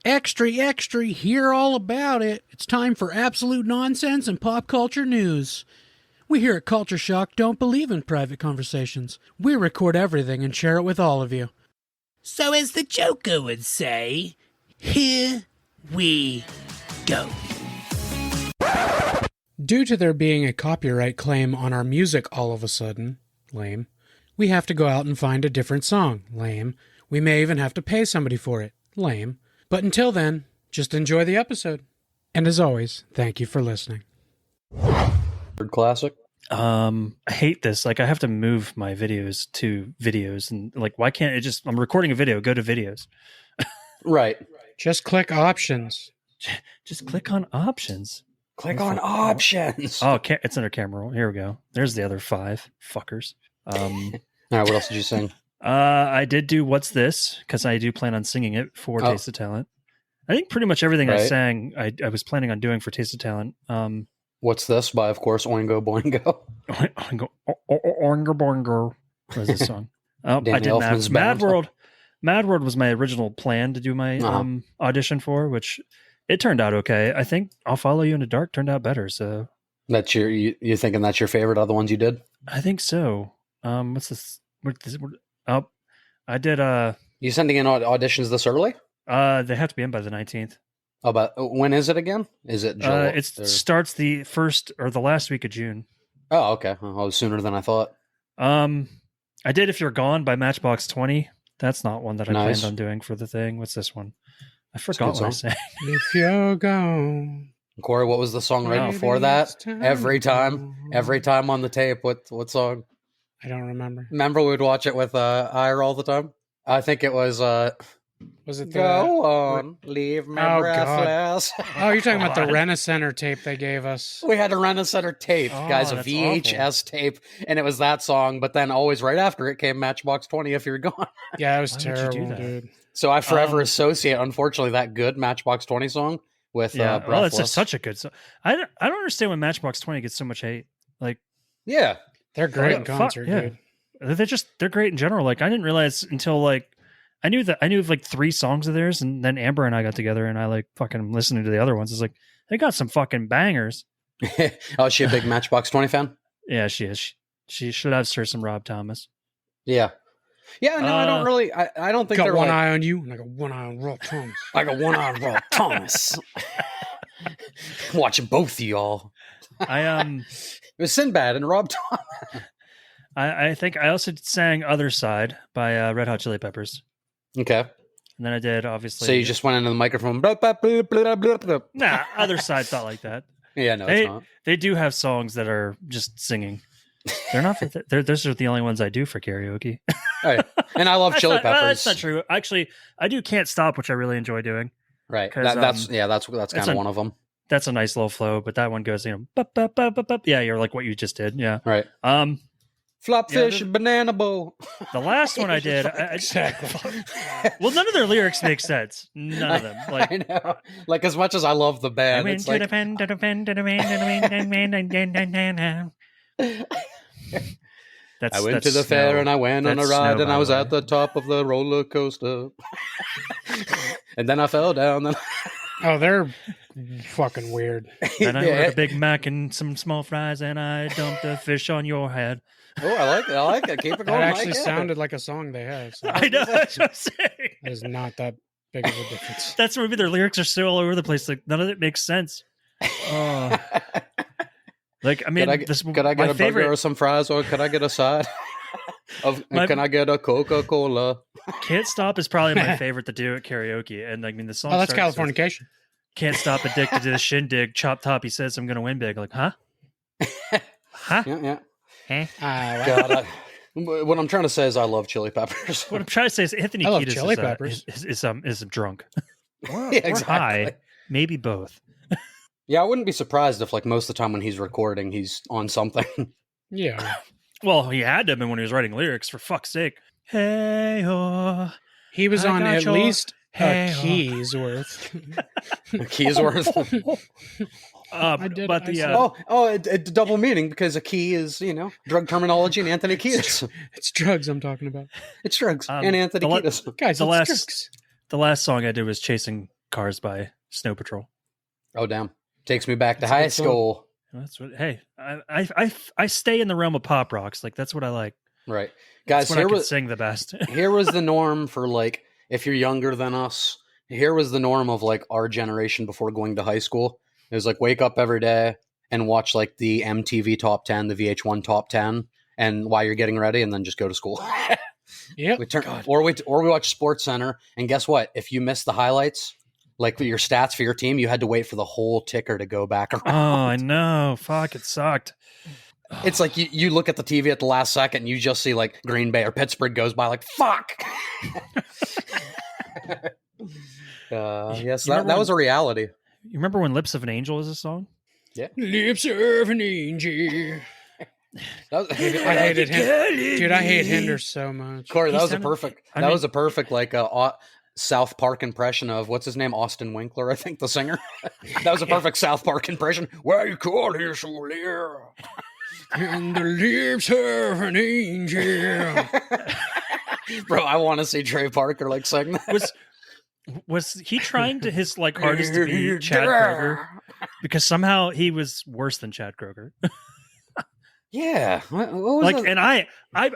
Extra, extra, hear all about it. It's time for absolute nonsense and pop culture news. We here at Culture Shock don't believe in private conversations. We record everything and share it with all of you. So as the Joker would say, here we go. Due to there being a copyright claim on our music all of a sudden, lame, we have to go out and find a different song, lame. We may even have to pay somebody for it, lame. But until then, just enjoy the episode. And as always, thank you for listening. Classic. I hate this. Like, I have to move my videos to videos, and like, why can't it just? I'm recording a video. Go to videos. Right. Just click options. Just click on options. Click on options. Oh, it's under camera roll. Here we go. There's the other 5 fuckers. All right. What else did you sing? I did do What's This, because I do plan on singing it for Taste of Talent. I think pretty much everything I sang, I was planning on doing for Taste of Talent. What's This by, of course, Oingo Boingo. Oingo Boingo was this song. I didn't have Mad World. Mad World was my original plan to do my audition for, which it turned out okay. I think I'll Follow You in the Dark turned out better. So that's you thinking that's your favorite of the ones you did? I think so. What's this? I did. You sending in auditions this early? They have to be in by the 19th. Oh, but when is it again? Is it July? It starts the first or the last week of June. Oh, okay. Well, sooner than I thought. I did If You're Gone by Matchbox 20. That's not one that I planned on doing for the thing. What's this one? I forgot what I sang. If you're gone. Corey, what was the song right before that? Every time on the tape. What song? I don't remember. Remember we would watch it with Ira all the time? I think it was was it Go on, leave me breathless. Oh, you're talking about the Rent-A-Center tape they gave us. We had a Rent-A-Center tape, guys, a VHS tape, and it was that song, but then always right after it came Matchbox 20, If You're Gone. Yeah, it was terrible, dude. So I forever associate, unfortunately, that good Matchbox 20 song with Breathless. Well, it's just such a good song. I don't understand when Matchbox 20 gets so much hate. Like, yeah. They're great in concert, dude. They're great in general. Like, I didn't realize until like I knew like 3 songs of theirs, and then Amber and I got together and I like fucking listening to the other ones. It's like they got some fucking bangers. Oh, is she a big Matchbox 20 fan? Yeah, she is. She loves her some Rob Thomas. Yeah. Yeah, no, I don't really. I don't think got they're one eye on you, and I got one eye on Rob Thomas. I got one eye on Rob Thomas. Watching both of y'all. It was Sinbad and Rob Thomas. I think I also sang Other Side by Red Hot Chili Peppers. Okay. And then I did, obviously. So you just went into the microphone. Blah, blah, blah, blah, blah, blah. Nah, Other Side's not like that. Yeah, no, it's not. They do have songs that are just singing. They're not. Those are the only ones I do for karaoke. Right. And I love Chili Peppers. That's not true. Actually, I do Can't Stop, which I really enjoy doing. Right. That's kind of one of them. That's a nice low flow, but that one goes, yeah, you're like what you just did. Yeah. Right. Flopfish, banana bowl. The last one I did. Exactly. Well, none of their lyrics make sense. None of them. Like, I know. Like, as much as I love the band, I went to the fair and I went on a ride and I was at the top of the roller coaster. And then I fell down. Oh, they're fucking weird. Then I ordered a Big Mac and some small fries and I dumped a fish on your head. Oh, I like it. Keep it going. That actually sounded like a song they have. So. I know. That's what I'm saying. It is not that big of a difference. That's maybe their lyrics are so all over the place. Like, none of it makes sense. Oh. Like, I mean, could I get a burger or some fries, or could I get a side? Can I get a Coca-Cola? Can't Stop is probably my favorite to do at karaoke. And I mean, the song. Oh, that's Californication. Can't Stop, Addicted to the Shindig. Chop Top, he says, I'm going to win big. Like, huh? Huh? Yeah. Huh? God, what I'm trying to say is I love Chili Peppers. What I'm trying to say is Anthony Kiedis is drunk. Or high. Maybe both. Yeah, I wouldn't be surprised if, like, most of the time when he's recording, he's on something. Yeah. Well, he had to have been when he was writing lyrics, for fuck's sake. Hey, oh. He was on at least a key's worth. A key's worth? But double meaning, because a key is, drug terminology and Anthony Kiedis. It's drugs I'm talking about. It's drugs and Anthony Kiedis. Guys, it's drugs. The last song I did was Chasing Cars by Snow Patrol. Oh, damn. Takes me back to high school. That's what. Hey, I stay in the realm of pop rocks. Like that's what I like. Right, guys. Here I can sing the best. Here was the norm for like if you're younger than us. Here was the norm of like our generation before going to high school. It was like wake up every day and watch like the MTV Top 10, the VH1 Top 10, and while you're getting ready, and then just go to school. Yeah, or we watch Sports Center, and guess what? If you missed the highlights, like your stats for your team, you had to wait for the whole ticker to go back around. Oh, I know. Fuck, it sucked. It's like you look at the TV at the last second, and you just see like Green Bay or Pittsburgh goes by, like fuck. Yes, that was a reality. You remember when "Lips of an Angel" was a song? Yeah, Lips of an Angel. I hated him, dude. I hate Hinder so much. Corey, that was a perfect like South Park impression of what's his name, Austin Winkler, I think, the singer. That was a perfect South Park impression. Why you call here so near? And the lips of an angel. Bro, I want to see Trey Parker like sing that. Was he trying to his like hardest to be Chad Kroeger? Because somehow he was worse than Chad Kroeger. Yeah, what was like, that? and I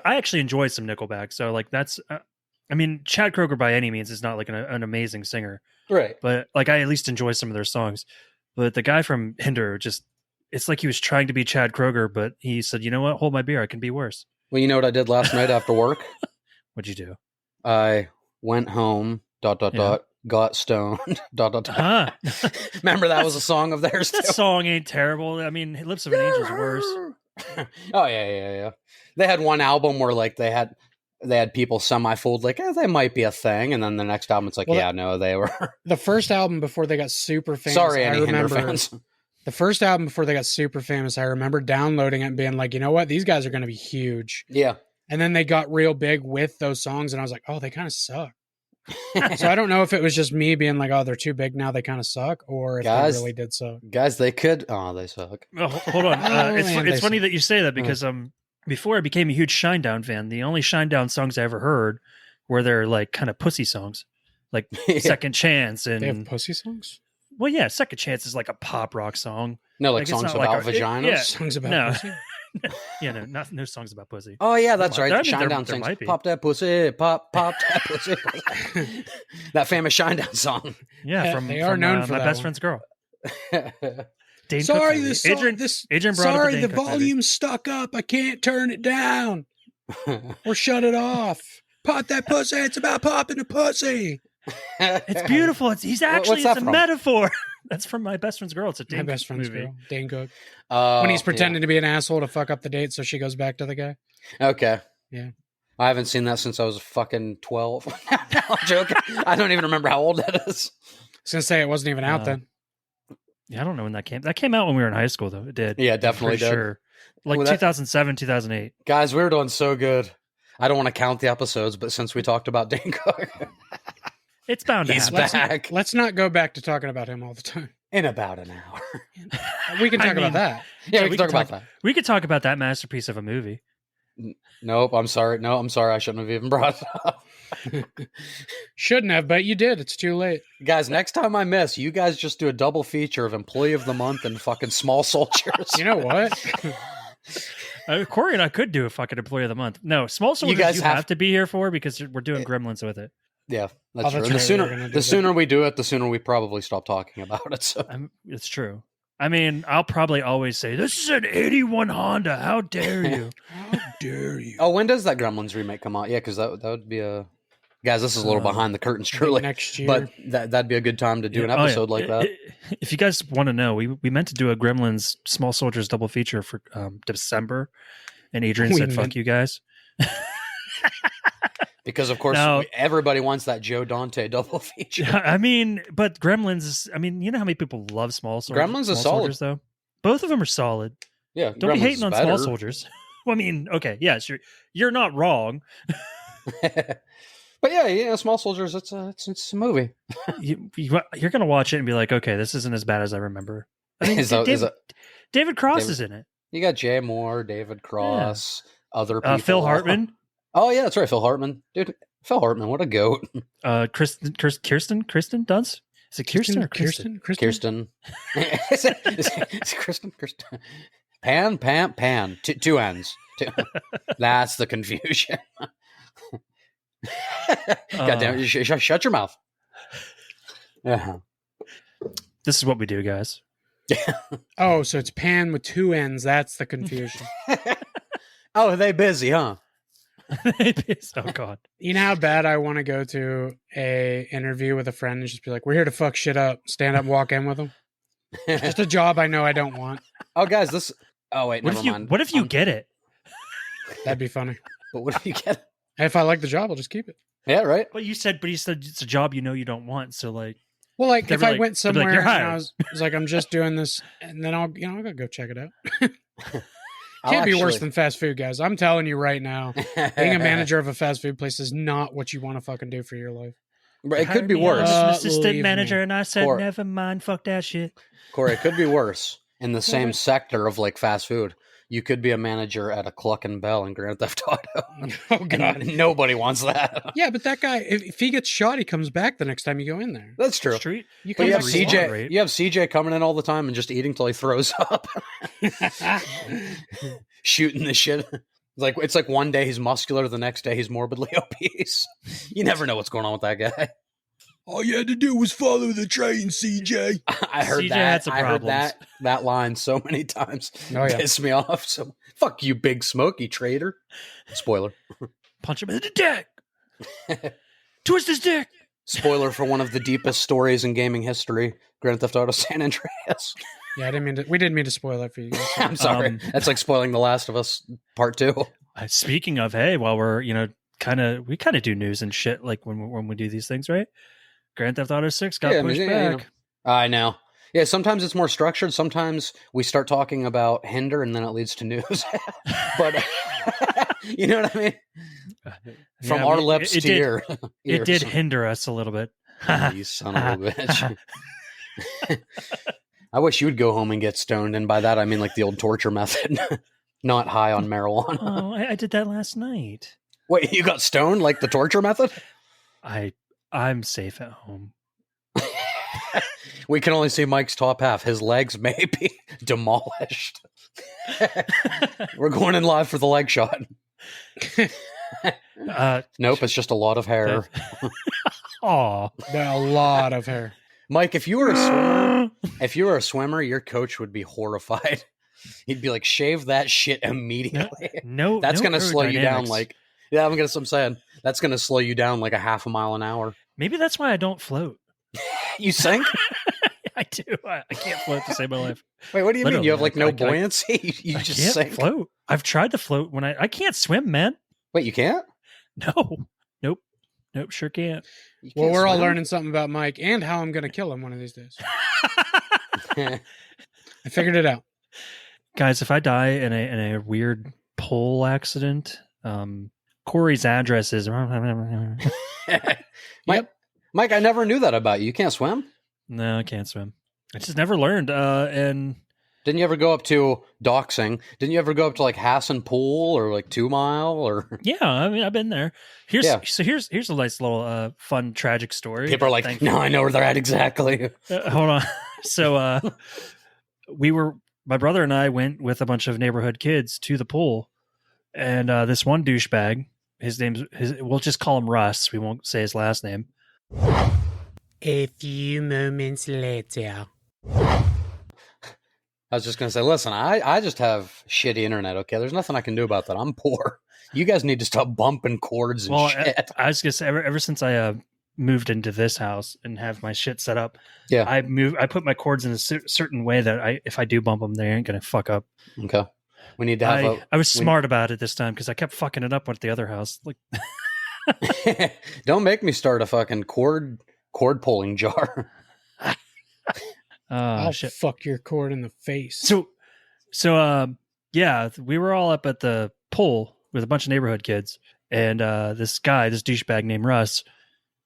actually enjoy some Nickelback. So like that's, I mean, Chad Kroeger by any means is not like an amazing singer, right? But like I at least enjoy some of their songs. But the guy from Hinder just, it's like he was trying to be Chad Kroeger, but he said, you know what, hold my beer, I can be worse. Well, you know what I did last night after work? What'd you do? I went home. ... Got stoned. ... Remember that was a song of theirs. That song ain't terrible. I mean, "Lips of an Angel's" worse. Oh yeah. They had one album where like they had people semi-fooled like they might be a thing, and then the next album it's like no, they were. The first album before they got super famous. Sorry, I remember fans. The first album before they got super famous. I remember downloading it and being like, you know what, these guys are going to be huge. Yeah. And then they got real big with those songs, and I was like, oh, they kind of suck. So I don't know if it was just me being like, oh, they're too big now, they kind of suck, or if they really did suck. Guys, they could. Oh, they suck. Oh, hold on. It's funny that you say that because before I became a huge Shinedown fan, the only Shinedown songs I ever heard were their like kind of pussy songs, like Second Chance. And they have pussy songs? Well, yeah, Second Chance is like a pop rock song. No, like songs about vaginas? Songs about pussy? Yeah, no songs about pussy. Oh yeah, that's right. The Shinedown sings "Pop that pussy, pop that pussy." That famous Shinedown song. Yeah, they are known for my that best one. friend's girl. Sorry, Adrian sorry, the volume's stuck up. I can't turn it down or shut it off. Pop that pussy. It's about popping a pussy. It's beautiful. It's a metaphor. That's from My Best Friend's Girl. It's a Dane My Best Friend's movie. Girl. Dane Cook. When he's pretending to be an asshole to fuck up the date, so she goes back to the guy. Okay. Yeah. I haven't seen that since I was fucking 12. No, I'm joking. I don't even remember how old that is. I was gonna say it wasn't even out then. Yeah, I don't know when that came. That came out when we were in high school, though. It did. Yeah, definitely did. Sure. Like 2007, 2008. Guys, we were doing so good. I don't want to count the episodes, but since we talked about Dane Cook, it's bound to happen. Back. Let's not go back to talking about him all the time. In about an hour. We can talk about that. Yeah, we can talk about that. We could talk about that masterpiece of a movie. Nope, I'm sorry. No, I'm sorry. I shouldn't have even brought it up. Shouldn't have, but you did. It's too late. Guys, next time I miss, you guys just do a double feature of Employee of the Month and fucking Small Soldiers. You know what? Corey and I could do a fucking Employee of the Month. No, Small Soldiers you have to be here for because we're doing Gremlins with it. Yeah, that's true. Right. The sooner we do it, the sooner we probably stop talking about it. So it's true. I mean, I'll probably always say, this is an 81 Honda. How dare you? How dare you? Oh, when does that Gremlins remake come out? Yeah, because that would be a... Guys, this is a little behind the curtains, truly. Next year. But that'd be a good time to do an episode like that. If you guys want to know, we meant to do a Gremlins Small Soldiers double feature for December. And Adrian said, fuck you guys. Because, of course, everybody wants that Joe Dante double feature. I mean, but Gremlins is... I mean, you know how many people love Small Soldiers? Gremlins is solid. Though? Both of them are solid. Yeah, don't Gremlins be hating on Small Soldiers. Well, I mean, okay, yes, you're not wrong. But yeah, Small Soldiers, it's a movie. You're going to watch it and be like, okay, this isn't as bad as I remember. I mean, David Cross is in it. You got Jay Moore, David Cross, other people. Phil Hartman. Oh, yeah, that's right, Phil Hartman. Dude, Phil Hartman, what a goat. Kirsten Dunst. Is it Kirsten or Kirsten? Kirsten. Is it Kirsten? Pan. Two ends. That's the confusion. God damn it. Shut your mouth. Yeah. This is what we do, guys. Oh, so it's Pan with two ends. That's the confusion. Oh, are they busy, huh? Oh God. You know how bad I want to go to a interview with a friend and just be like, we're here to fuck shit up. Stand up and walk in with them. Just a job I know I don't want. Oh, guys, this... Oh, wait, never mind. What if you get it? That'd be funny. But what if you get it? If I like the job, I'll just keep it. Yeah, right? But you said it's a job you know you don't want. So like... Well, like if I went they'd be like, somewhere "You're and hired." I was like, I'm just doing this, and then I'll go check it out. Can't be worse than fast food, guys. I'm telling you right now, being a manager of a fast food place is not what you want to fucking do for your life. It could be worse. I was an assistant manager, me. and I said, Corey. never mind, fuck that shit. Corey, it could be worse in the same sector of like fast food. You could be a manager at a Cluck and Bell in Grand Theft Auto. Oh God, And nobody wants that. yeah, but that guy, if he gets shot, he comes back the next time you go in there. That's true. Street. You But come you have back CJ. right? You have CJ coming in all the time and just eating till he throws up, shooting the shit. It's like one day he's muscular, the next day he's morbidly obese. You never know what's going on with that guy. All you had to do was follow the train, CJ. I heard CJ that. had some I heard problems. that line so many times. Oh, yeah. Pissed me off. So fuck you, Big Smoky traitor. Spoiler. Punch him in the dick. Twist his dick. Spoiler for one of the deepest stories in gaming history: Grand Theft Auto San Andreas. Yeah, we didn't mean to spoil that for you guys. I'm sorry. That's like spoiling The Last of Us Part 2. Speaking of, hey, while we're we kind of do news and shit like when we do these things, right? Grand Theft Auto 6 got pushed back. I know. Yeah, sometimes it's more structured. Sometimes we start talking about Hinder and then it leads to news. But you know what I mean? From our lips to your ears. It did hinder us a little bit. Oh, you son of a bitch. I wish you would go home and get stoned. And by that, I mean like the old torture method, not high on marijuana. Oh, I did that last night. Wait, you got stoned like the torture method? I'm safe at home. We can only see Mike's top half. His legs may be demolished. We're going in live for the leg shot. Nope, it's just a lot of hair. Aw. A lot of hair. Mike, if you were a swimmer, your coach would be horrified. He'd be like, shave that shit immediately. No, That's gonna slow you down aerodynamics. I'm saying that's gonna slow you down like a half a mile an hour. Maybe that's why I don't float. You sink? I do. I can't float to save my life. Wait, what do you mean? Literally, You have like no I buoyancy? You I just can't sink? float. I've tried to float when I can't swim, man. Wait, you can't? No. Nope, sure can't. You Well, can't we're all swim? learning something about Mike and how I'm going to kill him one of these days. I figured it out. Guys, if I die in a weird pole accident, Corey's address is Mike, I never knew that about you. You can't swim? No, I can't swim. I just never learned. And Didn't you ever go up to doxing? Didn't you ever go up to like Hassan Pool or like 2 Mile or? yeah, I mean, I've been there. Here's Yeah. here's a nice little fun tragic story. People are like, Thankfully- no, I know where they're at exactly. hold on. So my brother and I went with a bunch of neighborhood kids to the pool, and this one douchebag, we'll just call him Russ. We won't say his last name. A few moments later. I was just gonna say, listen, I just have shitty internet. Okay, there's nothing I can do about that. I'm poor. You guys need to stop bumping cords and shit. I was gonna say ever since I moved into this house and have my shit set up, Yeah. I put my cords in a certain way that if I do bump them, they ain't gonna fuck up. Okay, we need to have I was smart about it this time because I kept fucking it up with the other house. Like, Don't make me start a fucking cord pulling jar. I'll shit. fuck your cord in the face. So yeah, we were all up at the pool with a bunch of neighborhood kids, and this douchebag named Russ.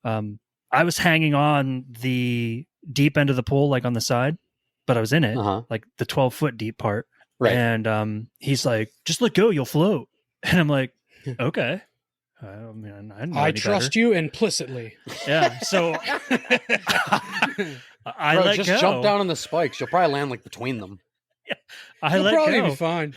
I was hanging on the deep end of the pool, like on the side, but I was in it, like the 12-foot deep part. Right. And he's like, "Just let go, you'll float." And I'm like, "Okay." I mean, I didn't know I any trust better. you implicitly. Yeah, so I Bro, let just go. jump down on the spikes. You'll probably land like between them. I You'll let probably go, be fine.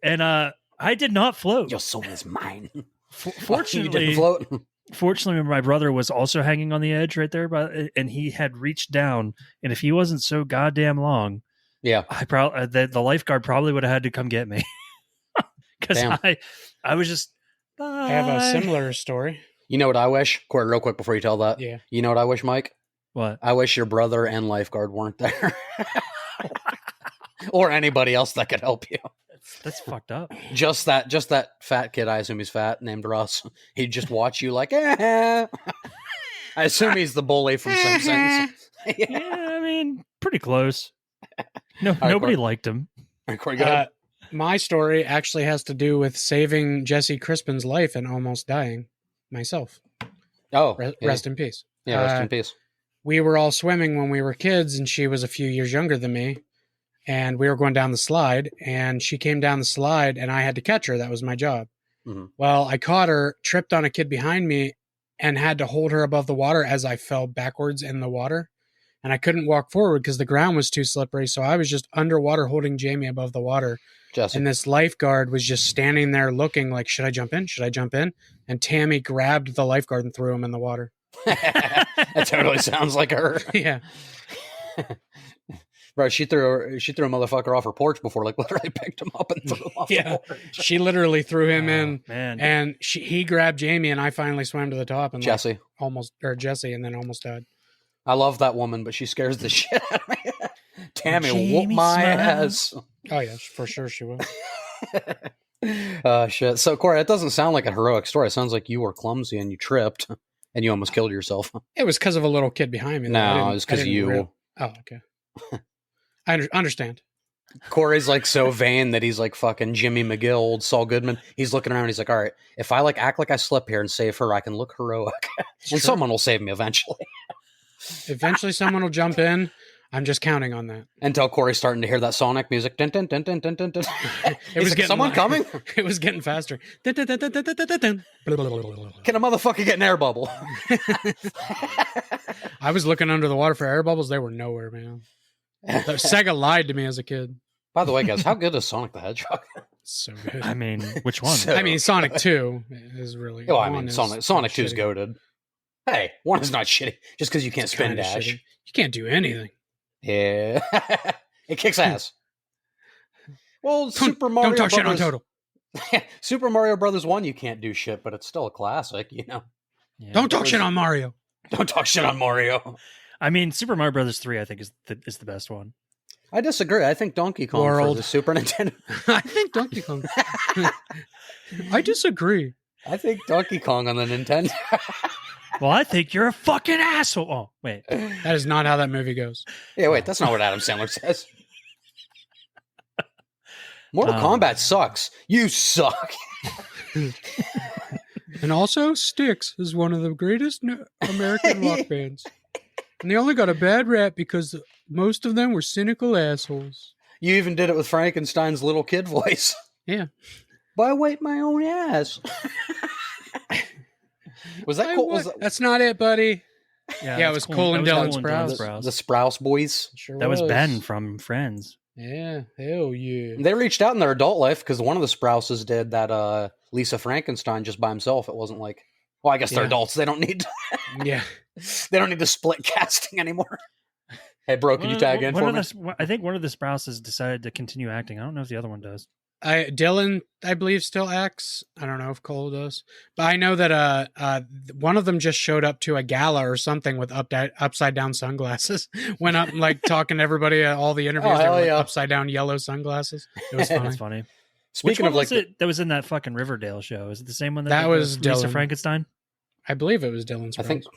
and I did not float. Your soul is mine. You didn't Fortunately, float. my brother was also hanging on the edge right there, and he had reached down. And if he wasn't so goddamn long, Yeah. I probably the lifeguard probably would have had to come get me because Damn. I was just. I have a Bye. similar story. You know what I wish? Corey, real quick before you tell that. Yeah. You know what I wish, Mike? What? I wish your brother and lifeguard weren't there. Or anybody else that could help you. That's fucked up. Just that fat kid, I assume he's fat, named Russ. He'd just watch you like, I assume he's the bully from Simpsons. Yeah, I mean, pretty close. No, right, nobody Corey. liked him. All right, Corey, go ahead. My story actually has to do with saving Jesse Crispin's life and almost dying myself. Oh, Rest in peace. Yeah, rest in peace. We were all swimming when we were kids, and she was a few years younger than me. And we were going down the slide, and she came down the slide, and I had to catch her. That was my job. Mhm. Well, I caught her, tripped on a kid behind me, and had to hold her above the water as I fell backwards in the water. And I couldn't walk forward because the ground was too slippery. So I was just underwater holding Jamie above the water. Jesse. And this lifeguard was just standing there looking like, should I jump in? Should I jump in? And Tammy grabbed the lifeguard and threw him in the water. That totally sounds like her. Yeah. Bro, she threw a motherfucker off her porch before, like literally picked him up and threw him off Yeah. the porch. She literally threw him in. Man. And he grabbed Jamie, and I finally swam to the top and Jesse. Jesse, and then almost died. I love that woman, but she scares the shit out of me. Tammy, whoop Jamie my Smile. ass. Oh yeah, for sure she will. Shit. So, Corey, it doesn't sound like a heroic story. It sounds like you were clumsy and you tripped and you almost killed yourself. It was because of a little kid behind me. though. I No, didn't- it was because I didn't you. Oh, okay. I understand. Corey's like so vain that he's like fucking Jimmy McGill, old Saul Goodman. He's looking around. He's like, all right, if I like act like I slip here and save her, I can look heroic. And True. someone will save me eventually. Eventually, someone will jump in. I'm just counting on that. Until Corey's starting to hear that Sonic music. Dun, dun, dun, dun, dun, dun, dun. He's like, someone loud. coming? It was getting faster. Dun, dun, dun, dun, dun, dun, dun, dun. Can a motherfucker get an air bubble? I was looking under the water for air bubbles. They were nowhere, man. Sega lied to me as a kid. By the way, guys, how good is Sonic the Hedgehog? So good. I mean, which one? So- I mean, Sonic 2 is really. Oh, I one mean, is Sonic 2's shitty. goated. Hey, one is not shitty just because you can't It's spin kinda dash. shitty. You can't do anything. Yeah, it kicks ass. Well, Super Mario Don't talk shit on Brothers. Total. Super Mario Brothers 1, you can't do shit, but it's still a classic. You know, Yeah. Don't talk shit on Mario. don't talk shit on Mario. I mean, Super Mario Brothers 3, I think, is the best one. I disagree. I think Donkey Kong for World. the Super Nintendo. I think Donkey Kong. I disagree. I think Donkey Kong on the Nintendo. Well, I think you're a fucking asshole. Oh, wait. That is not how that movie goes. Yeah, wait, that's not what Adam Sandler says. Mortal Um, Kombat sucks. You suck. And also, Styx is one of the greatest American rock bands. And they only got a bad rap because most of them were cynical assholes. You even did it with Frankenstein's little kid voice. Yeah. But I wipe my own ass. Was that cool? Was That's not it, buddy. Yeah, it that's was cool. Cole and That Dylan was Sprouse. the Sprouse boys? Sure That was Ben from Friends. Yeah, hell yeah. They reached out in their adult life because one of the Sprouses did that Lisa Frankenstein just by himself. It wasn't like, well, I guess they're Yeah. adults. They don't need to, Yeah. they don't need to split casting anymore. Hey, bro, can you tag in for me? I think one of the Sprouses decided to continue acting. I don't know if the other one does. Dylan, I believe, still acts. I don't know if Cole does, but I know that one of them just showed up to a gala or something with upside down sunglasses. Went up and like talking to everybody at all the interviews. Oh, they were hell like, yeah. upside down yellow sunglasses. It was funny. That's funny. Speaking Which of one like, was it that was in that fucking Riverdale show? Is it the same one That did was Lisa Dylan. Frankenstein? I believe it was Dylan.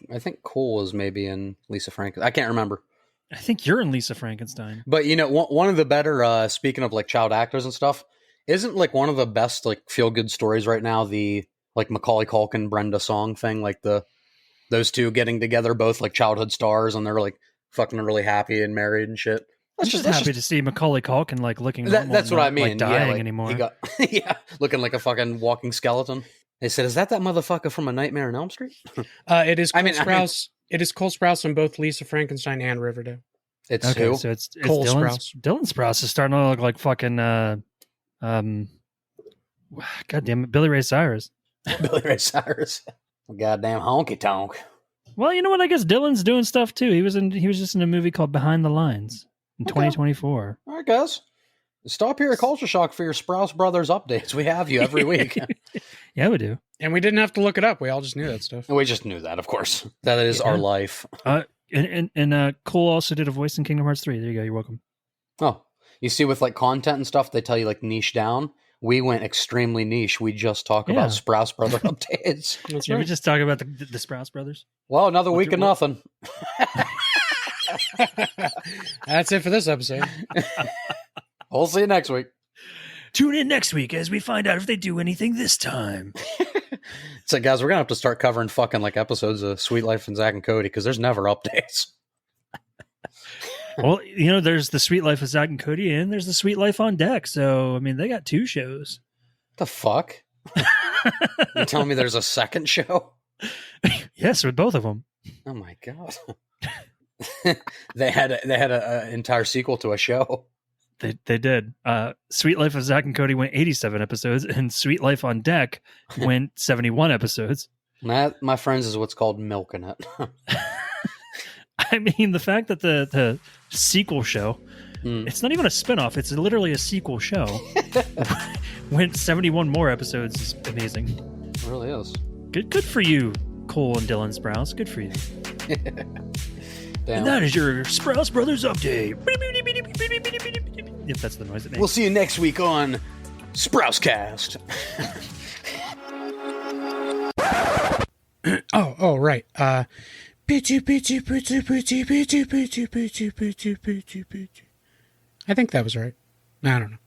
I think Cole was maybe in Lisa Frankenstein. I can't remember. I think you're in Lisa Frankenstein. But you know, one of the better speaking of like child actors and stuff, isn't like one of the best like feel good stories right now the like Macaulay Culkin Brenda Song thing, like those two getting together, both like childhood stars, and they're like fucking really happy and married and shit. I'm just happy to see Macaulay Culkin like looking. That's normal, what I not, mean. Like dying like, anymore. He got looking like a fucking walking skeleton. They said, "Is that motherfucker from A Nightmare on Elm Street?" It is Cole Sprouse. It is Cole Sprouse on both Lisa Frankenstein and Riverdale. It's okay, who? so it's Cole Dylan Sprouse. Dylan Sprouse is starting to look like fucking God damn it, Billy Ray Cyrus. Billy Ray Cyrus. Goddamn honky tonk. Well, you know what? I guess Dylan's doing stuff too. He was just in a movie called Behind the Lines in 2024. All right, guys. Stop here at Culture Shock for your Sprouse Brothers updates. We have you every week. Yeah, we do. And we didn't have to look it up. We all just knew that stuff. We just knew that, of course. That is our life. And Cole also did a voice in Kingdom Hearts 3. There you go. You're welcome. Oh, you see, with like content and stuff, they tell you like niche down. We went extremely niche. We just talk about Sprouse Brother updates. That's Yeah, right. we just talk about the Sprouse brothers. Well, another week of nothing. That's it for this episode. We'll see you next week. Tune in next week as we find out if they do anything this time. So, guys, we're gonna have to start covering fucking like episodes of Sweet Life and Zach and Cody because there's never updates. Well, you know, there's the Sweet Life of Zach and Cody, and there's the Sweet Life on Deck. So, I mean, they got 2 shows. The fuck? You telling me there's a second show? Yes, with both of them. Oh my god! they had an entire sequel to a show. They did. Sweet Life of Zach and Cody went 87 episodes, and Sweet Life on Deck went 71 episodes. That, my friends, is what's called milking it. I mean, the fact that the sequel show, it's not even a spinoff, it's literally a sequel show, went 71 more episodes is amazing. It really is. Good for you, Cole and Dylan Sprouse. Good for you. Damn. And that is your Sprouse Brothers update. If that's the noise it makes. We'll see you next week on Sprousecast. Oh, right. I think that was right. I don't know.